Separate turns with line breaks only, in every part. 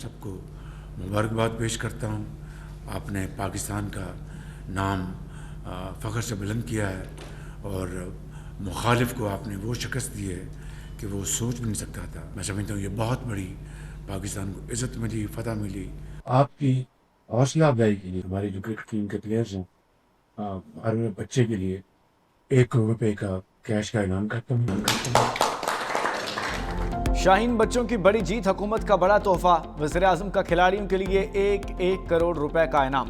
सबको मुबारकबाद पेश करता हूँ। आपने पाकिस्तान का नाम फ़ख्र से बुलंद किया है और मुखालिफ को आपने वो शिकस्त दी है कि वो सोच भी नहीं सकता था। मैं समझता हूँ ये बहुत बड़ी पाकिस्तान को इज़्ज़त मिली, फ़तह मिली। आपकी हौसला अफजाई के लिए हमारी जो क्रिकेट टीम के प्लेयर्स हैं, हर बच्चे के लिए 1 करोड़ रुपए का कैश का इनाम करता हूँ।
शाहीन बच्चों की बड़ी जीत, हुकूमत का बड़ा तोहफा, वज़ीर-ए-आज़म का खिलाड़ियों के लिए 1 करोड़ रुपए का इनाम।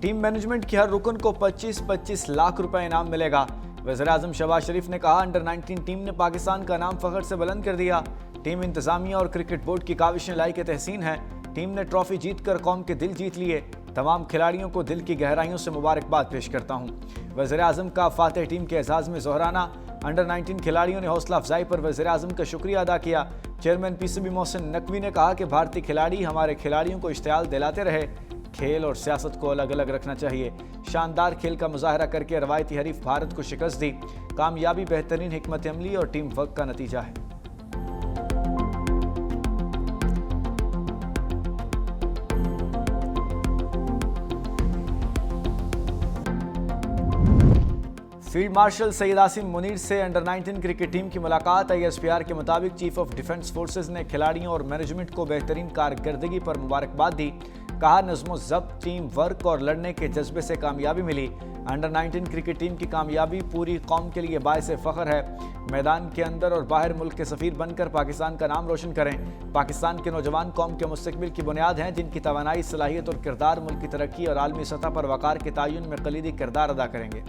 टीम मैनेजमेंट की हर रुकन को 25-25 लाख रुपए इनाम मिलेगा। वज़ीर-ए-आज़म शहबाज शरीफ ने कहा, अंडर 19 टीम ने पाकिस्तान का नाम फ़ख्र से बुलंद कर दिया। टीम इंतजामिया और क्रिकेट बोर्ड की काविशें लायक तहसीन है। टीम ने ट्रॉफी जीतकर कौम के दिल जीत लिए। तमाम खिलाड़ियों को दिल की गहराइयों से मुबारकबाद पेश करता हूँ। वज़ीर-ए-आज़म का फातह टीम के एजाज़ में जोहराना। अंडर 19 खिलाड़ियों ने हौसला अफजाई पर वज़ीर-ए-आज़म का शुक्रिया अदा किया। चेयरमैन पीसीबी मोहसिन नकवी ने कहा कि भारतीय खिलाड़ी हमारे खिलाड़ियों को इश्तियाल दिलाते रहे। खेल और सियासत को अलग अलग रखना चाहिए। शानदार खेल का मुजाहरा करके रवायती हरीफ भारत को शिकस्त दी। कामयाबी बेहतरीन हिकमत अमली और टीम वर्क का नतीजा है। फील्ड मार्शल सैयद आसिम मुनीर से अंडर 19 क्रिकेट टीम की मुलाकात। ISPR के मुताबिक चीफ ऑफ डिफेंस फोर्सेज ने खिलाड़ियों और मैनेजमेंट को बेहतरीन कारकर्दगी पर मुबारकबाद दी। कहा, नज़्म ज़ब्त, टीम वर्क और लड़ने के जज्बे से कामयाबी मिली। अंडर 19 क्रिकेट टीम की कामयाबी पूरी कौम के लिए बाइसे फ़ख्र है। मैदान के अंदर और बाहर मुल्क के सफ़ीर बनकर पाकिस्तान का नाम रोशन करें। पाकिस्तान के नौजवान कौम के मुस्तकबिल की बुनियाद हैं, जिनकी तवानाई, सलाहियत और किरदार मुल्क की तरक्की और आलमी सतह पर वक़ार के तयन में कलीदी किरदार अदा करेंगे।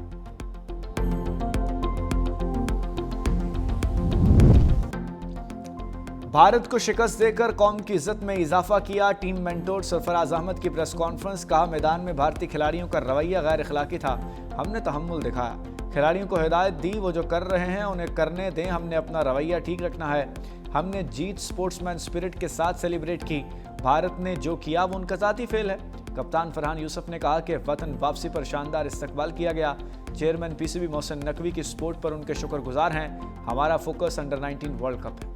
भारत को शिकस्त देकर कौम की इज्जत में इजाफा किया। टीम मेंटोर सरफराज अहमद की प्रेस कॉन्फ्रेंस। कहा, मैदान में भारतीय खिलाड़ियों का रवैया गैर अखलाकी था। हमने तहम्मुल दिखाया। खिलाड़ियों को हिदायत दी, वो जो कर रहे हैं उन्हें करने दें। हमने अपना रवैया ठीक रखना है। हमने जीत स्पोर्ट्समैन स्पिरिट के साथ सेलिब्रेट की। भारत ने जो किया वो उनका ज़ाती फेल है। कप्तान फरहान यूसुफ ने कहा कि वतन वापसी पर शानदार इस्तकबाल किया गया। चेयरमैन पीसीबी मोहसिन नकवी की सपोर्ट पर उनके शुक्रगुजार हैं। हमारा फोकस अंडर 19 वर्ल्ड कप है।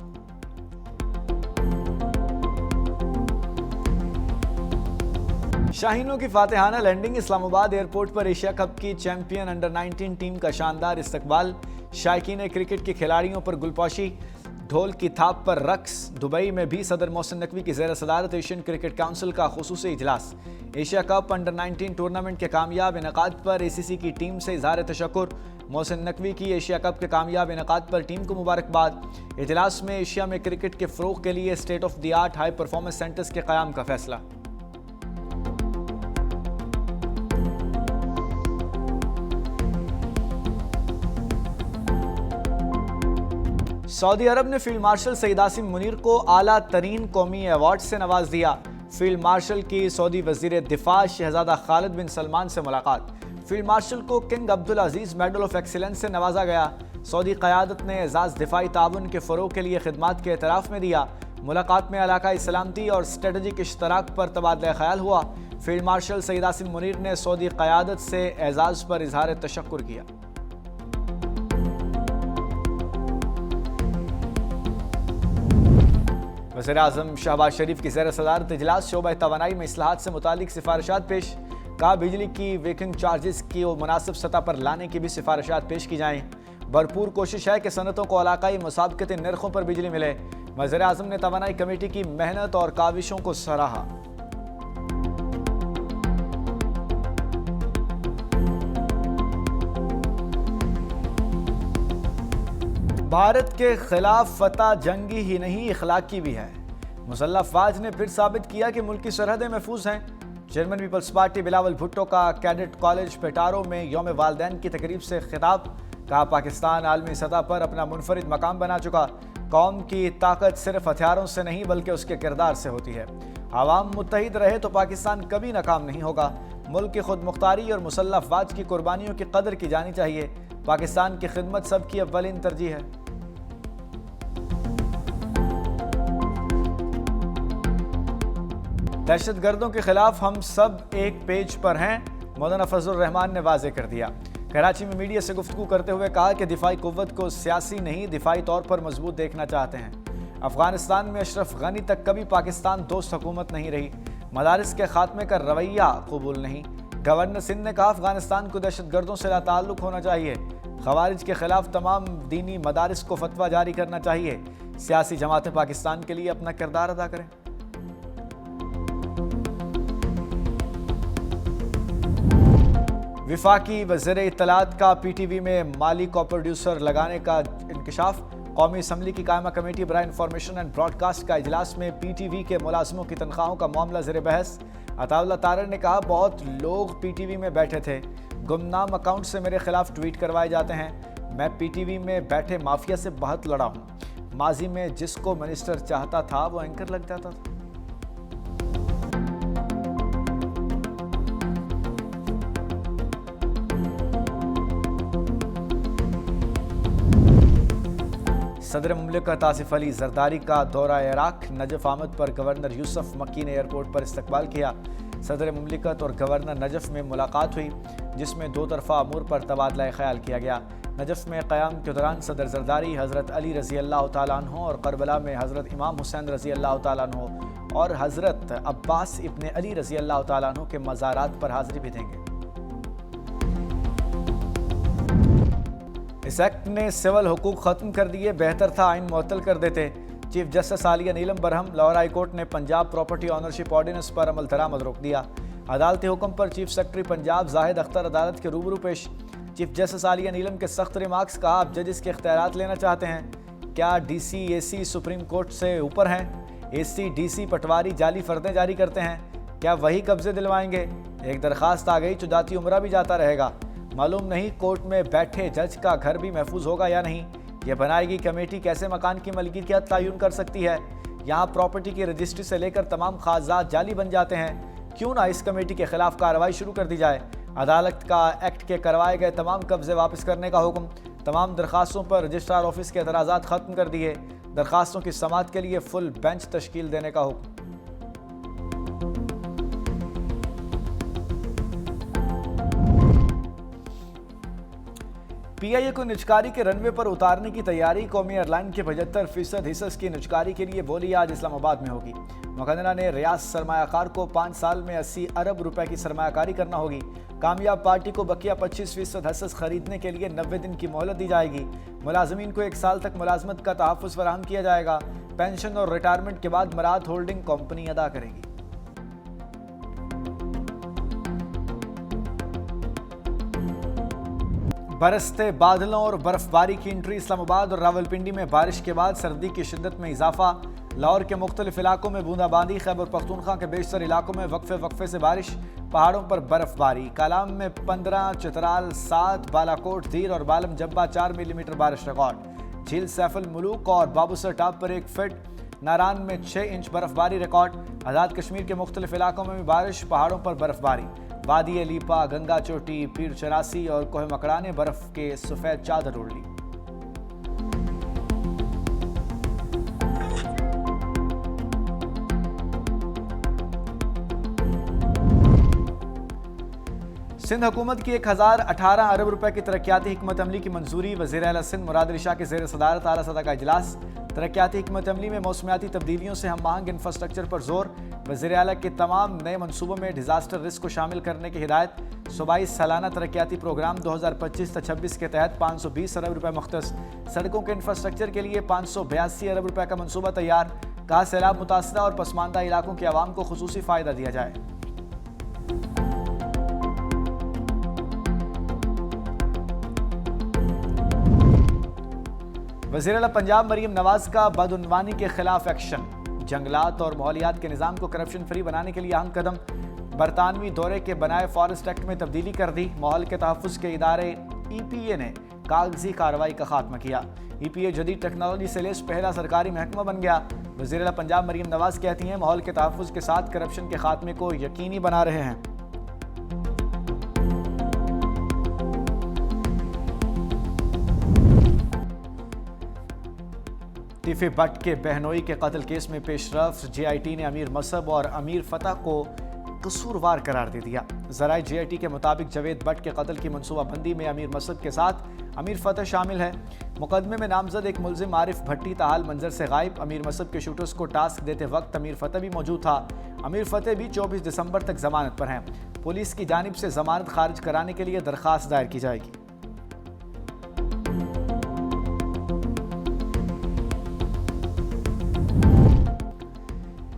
शाहीनों की फातिहाना लैंडिंग। इस्लामाबाद एयरपोर्ट पर एशिया कप की चैंपियन अंडर 19 टीम का शानदार इस्तकबाल। शायकीन क्रिकेट के खिलाड़ियों पर गुलपोशी, ढोल की थाप पर रक्स। दुबई में भी सदर मोहसिन नकवी की ज़ेर सदारत एशियन क्रिकेट काउंसिल का खुसूसी इजलास। एशिया कप अंडर 19 टूर्नामेंट के कामयाब इनेकाद पर ACC की टीम से इजहार तशक्कुर। मोहसिन नकवी की एशिया कप के कामयाब इनेकाद पर टीम को मुबारकबाद। इजलास में एशिया में क्रिकेट के फ़रोग़ के लिए state of the art high performance centres के क़याम का फैसला। सऊदी अरब ने फील्ड मार्शल सैयद आसिम मुनीर को आला तरीन कौमी अवार्ड से नवाज दिया। फील्ड मार्शल की सऊदी वजीर दिफा शहजादा खालिद बिन सलमान से मुलाकात। फील्ड मार्शल को king Abdul Aziz medal of excellence से नवाजा गया। सऊदी क़यादत ने एजाज़ दिफाई ताउन के फ़रोग़ के लिए खिदमात के एतराफ़ में दिया। मुलाकात में इलाक़ाई सलामती और स्ट्रेटजिक इश्तराक पर तबादला ख्याल हुआ। फील्ड मार्शल सैयद आसिम मुनीर ने सऊदी क़यादत से एजाज़ पर इजहार तशक्कुर किया। वज़ीर-ए-आज़म शहबाज शरीफ की ज़ेर सदारत इजलास। शोबा तवानाई में इस्लाहात से मुतालिक सिफारिशात पेश। कहा, बिजली की वेकिंग चार्जेस की मुनासिब सतह पर लाने की भी सिफारिशात पेश की जाएँ। भरपूर कोशिश है कि सनतों को इलाकाई मुसाबकती नरखों पर बिजली मिले। वज़ीर-ए-आज़म ने तवानाई कमेटी की मेहनत और काविशों को सराहा। भारत के खिलाफ फतह जंगी ही नहीं इखलाकी भी है। मुसल्लह अफवाज ने फिर साबित किया कि मुल्क की सरहदें महफूज हैं। चेयरमैन पीपल्स पार्टी बिलावल भुट्टो का कैडेट कॉलेज पेटारो में यौम वालदैन की तकरीब से खिताब। कहा, पाकिस्तान आलमी सतह पर अपना मुनफरिद मकाम बना चुका। कौम की ताकत सिर्फ हथियारों से नहीं बल्कि उसके किरदार से होती है। आवाम मुत्तहिद रहे तो पाकिस्तान कभी नाकाम नहीं होगा। मुल्क की खुद मुख्तारी और मुसल्लह अफवाज की कुर्बानियों की कदर की जानी चाहिए। पाकिस्तान की खिदमत सबकी अव्वलीन तरजीह है। दहशतगर्दों के खिलाफ हम सब एक पेज पर हैं, मौलाना फजलुर रहमान ने वाज़ेह कर दिया। कराची में मीडिया से गुफ्तगू करते हुए कहा कि दिफाई कुव्वत को सियासी नहीं दिफाई तौर पर मजबूत देखना चाहते हैं। अफगानिस्तान में अशरफ गनी तक कभी पाकिस्तान दोस्त हुकूमत नहीं रही। मदारिस के खात्मे का रवैया कबूल नहीं। गवर्नर सिंध ने कहा अफगानिस्तान को दहशतगर्दों से लाताल्लुक होना चाहिए। खवारिज के खिलाफ तमाम दीनी मदारिस को फतवा जारी करना चाहिए। सियासी जमातें पाकिस्तान के लिए अपना किरदार अदा करें। विफाकी वज़ीर इत्तलात का पीटीवी में माली को प्रोड्यूसर लगाने का इंकशाफ। कौमी असम्बली की कायमा कमेटी बराए इंफॉर्मेशन एंड ब्रॉडकास्ट का इजलास में पीटीवी के मुलाजमों की तनख्वाहों का मामला ज़ेर बहस। अताउल्लाह तारर ने कहा बहुत लोग पीटीवी में बैठे थे, गुमनाम अकाउंट से मेरे खिलाफ ट्वीट करवाए जाते हैं। मैं पीटीवी में बैठे माफिया से बहुत लड़ा हूँ। माजी में जिसको मिनिस्टर चाहता था वो एंकर लग जाता था। सदर मुमलिकत आसिफ अली जरदारी का दौरा इराक। नजफ आमद पर गवर्नर यूसुफ मक्की ने एयरपोर्ट पर इस्तकबाल किया। सदर मुमलिकत और गवर्नर नजफ में मुलाकात हुई, जिसमें दो तरफा अमूर पर तबादला ख्याल किया गया। नजफ में क़याम के दौरान सदर जरदारी हज़रत अली रज़ी अल्लाह तआला अन्हु और करबला में हज़रत इमाम हुसैन रज़ी अल्लाह तआला अन्हु और हज़रत अब्बास इब्ने अली रज़ी अल्लाह तआला अन्हु के मज़ारात पर हाज़िरी भी देंगे। इस एक्ट ने सिविल हुकूक ख़त्म कर दिए, बेहतर था आइन मुअत्तल कर देते। चीफ जस्टिस आलिया नीलम बरहम लाहौर हाई कोर्ट ने पंजाब प्रॉपर्टी ऑनरशिप ऑर्डिनेंस पर अमल दरामद रोक दिया। अदालती हुक्म पर चीफ सेक्रेटरी पंजाब जाहिद अख्तर अदालत के रूबरू पेश। चीफ जस्टिस आलिया नीलम के सख्त रिमार्क्स। कहा आप जजेस के इख्तियारात लेना चाहते हैं, क्या डीसी एसी सुप्रीम कोर्ट से ऊपर हैं? एसी डीसी पटवारी जाली फर्दें जारी करते हैं, क्या वही कब्जे दिलवाएंगे? एक दरखास्त आ गई तो जाती उम्रा भी जाता रहेगा। मालूम नहीं कोर्ट में बैठे जज का घर भी महफूज होगा या नहीं। यह बनाएगी कमेटी कैसे मकान की मलकियत तयन कर सकती है। यहाँ प्रॉपर्टी की रजिस्ट्री से लेकर तमाम कागजात जाली बन जाते हैं। क्यों ना इस कमेटी के खिलाफ कार्रवाई शुरू कर दी जाए। अदालत का एक्ट के करवाए गए तमाम कब्जे वापस करने का हुक्म। तमाम दरखास्तों पर रजिस्ट्रार ऑफिस के एतराज़ात ख़त्म कर दिए। दरखास्तों की समाअत के लिए फुल बेंच तश्कील देने का हुक्म। पीआईए को निजकारी के रनवे पर उतारने की तैयारी। कौमी एयरलाइन के 75% हिस्स की निजकारी के लिए बोली आज इस्लामाबाद में होगी। मुकदरा ने रियाज सरमायाकार को 5 साल में 80 अरब रुपए की सरमायाकारी करना होगी। कामयाब पार्टी को बकिया 25% हिस्स खरीदने के लिए 90 दिन की मोहलत दी जाएगी। मुलाजमीन को 1 साल तक मुलाजमत का तहफ़्फ़ुज़ फराहम किया जाएगा। पेंशन और रिटायरमेंट के बाद मराद होल्डिंग कंपनी अदा करेगी। बरसते बादलों और बर्फबारी की एंट्री। इस्लामाबाद और रावलपिंडी में बारिश के बाद सर्दी की शिद्दत में इजाफा। लाहौर के मुख्तलिफ इलाकों में बूंदाबांदी। खैबर पख्तूनख्वा के बेशतर इलाकों में वक्फे से बारिश। पहाड़ों पर बर्फबारी। कालाम में 15, चित्राल 7, बालाकोट, धीर और बालम जब्बा 4 मिलीमीटर बारिश रिकॉर्ड। झील सैफुल मुलूक और बाबूसर टाप पर 1 फिट। नारान में 6 इंच बर्फबारी रिकॉर्ड। आज़ाद कश्मीर के मुख्तलिफ इलाकों में भी बारिश। पहाड़ों पर बर्फबारी। वादी अलीपा, गंगा चोटी, पीर चरासी और कोह मकड़ा ने बर्फ के सफ़ेद चादर ओढ़ ली। सिंध हुकूमत की 1018 अरब रुपए की तरक्याती हिकमत अमली की मंजूरी। वज़ीर आला सिंध मुराद अली शाह के ज़ेर सदारत आला सतह का इजलास। तरक्याती हिकमत अमली में मौसमियाती तब्दीलियों से हम आहंग इंफ्रास्ट्रक्चर पर जोर। वज़ीर आला के तमाम नए मनसूबों में डिजास्टर रिस्क को शामिल करने की हिदायत। सूबाई सालाना तरक्याती प्रोग्राम 2025-26 के तहत 520 अरब रुपए मुख्तस। सड़कों के इंफ्रास्ट्रक्चर के लिए 582 अरब रुपए का मनसूबा तैयार। कहा सैलाब मुतासरा और पसमानदा इलाकों के अवाम को खुसूसी फ़ायदा दिया जाए। वज़ीर आला पंजाब मरीम नवाज का बदउनवानी के खिलाफ एक्शन। जंगलात और माहौलियात के निज़ाम को करप्शन फ्री बनाने के लिए अहम कदम। बरतानवी दौरे के बनाए फॉरेस्ट एक्ट में तब्दीली कर दी। माहौल के तहफ़्फ़ुज़ के इदारे EPA ने कागजी कार्रवाई का खात्मा किया। EPA जदीद टेक्नोलॉजी से लेस पहला सरकारी महकमा बन गया। वज़ीर आला पंजाब मरीम नवाज कहती हैं माहौल के तहफ़्फ़ुज़ के साथ करप्शन के खात्मे को यकीनी बना रहे हैं। टिफ़े भट्ट के बहनोई के कत्ल केस में पेशरफ। JIT ने अमीर मसहब और अमीर फतह को कसूरवार करार दे दिया। ज़राए JIT के मुताबिक जावेद भट्ट के कत्ल की मनसूबाबंदी में अमीर मसद के साथ अमीर फतेह शामिल है। मुकदमे में नामजद एक मुलजिम आरिफ भट्टी ताहाल मंजर से गायब। अमीर मसद के शूटर्स को टास्क देते वक्त अमीर फतेह भी मौजूद था। अमीर फतेह भी 24 दिसंबर तक जमानत पर हैं। पुलिस की जानिब से जमानत खारिज कराने के लिए दरखास्त दायर की जाएगी।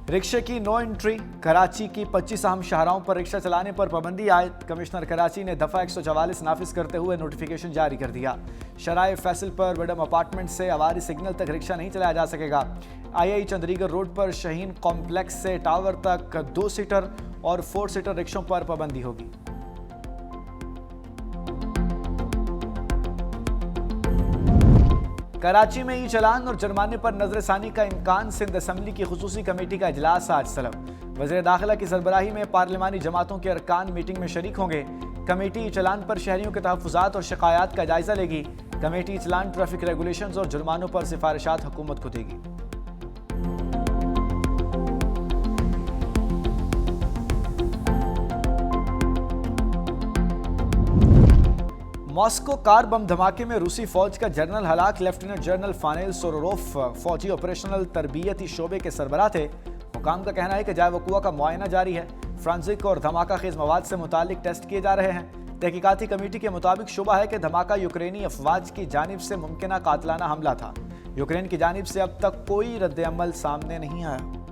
रिक्शे की नो एंट्री, कराची की 25 अहम शाहराहों पर रिक्शा चलाने पर पाबंदी आयद। कमिश्नर कराची ने दफ़ा 144 नाफिज करते हुए नोटिफिकेशन जारी कर दिया। शराय फैसल पर विडम अपार्टमेंट से अवारी सिग्नल तक रिक्शा नहीं चलाया जा सकेगा। II चंद्रीगढ़ रोड पर शहीन कॉम्प्लेक्स से टावर तक 2 सीटर और 4 सीटर रिक्शों पर पाबंदी होगी। कराची में ई चलान और जुर्माने पर नजरसानी का इम्कान। सिंध असम्बली की खुसूसी कमेटी का इजलास आज तलब। वज़ीर दाखिला की सरबराही में पार्लिमानी जमातों के अरकान मीटिंग में शरीक होंगे। कमेटी चलान पर शहरियों के तहफ़्फ़ुज़ात और शिकायत का जायजा लेगी। कमेटी चलान, ट्रैफिक रेगुलेशंस और जुर्मानों पर सिफारिशात हुकूमत को देगी। मॉस्को कार बम धमाके में रूसी फौज का जनरल हलाक। लेफ्टिनेंट जनरल फानेल सोरोरोफ फौजी ऑपरेशनल तरबियती शोबे के सरबराह थे। हुकाम का कहना है कि जाए वक़ुआ का मुआयना जारी है। फ्रांसिक और धमाका खेज मवाद से मुतालिक टेस्ट किए जा रहे हैं। तहकीकाती कमेटी के मुताबिक शुबा है कि धमाका यूक्रेनी अफवाज की जानिब से मुमकिना कातलाना हमला था। यूक्रेन की जानिब से अब तक कोई रद्द अमल सामने नहीं आया।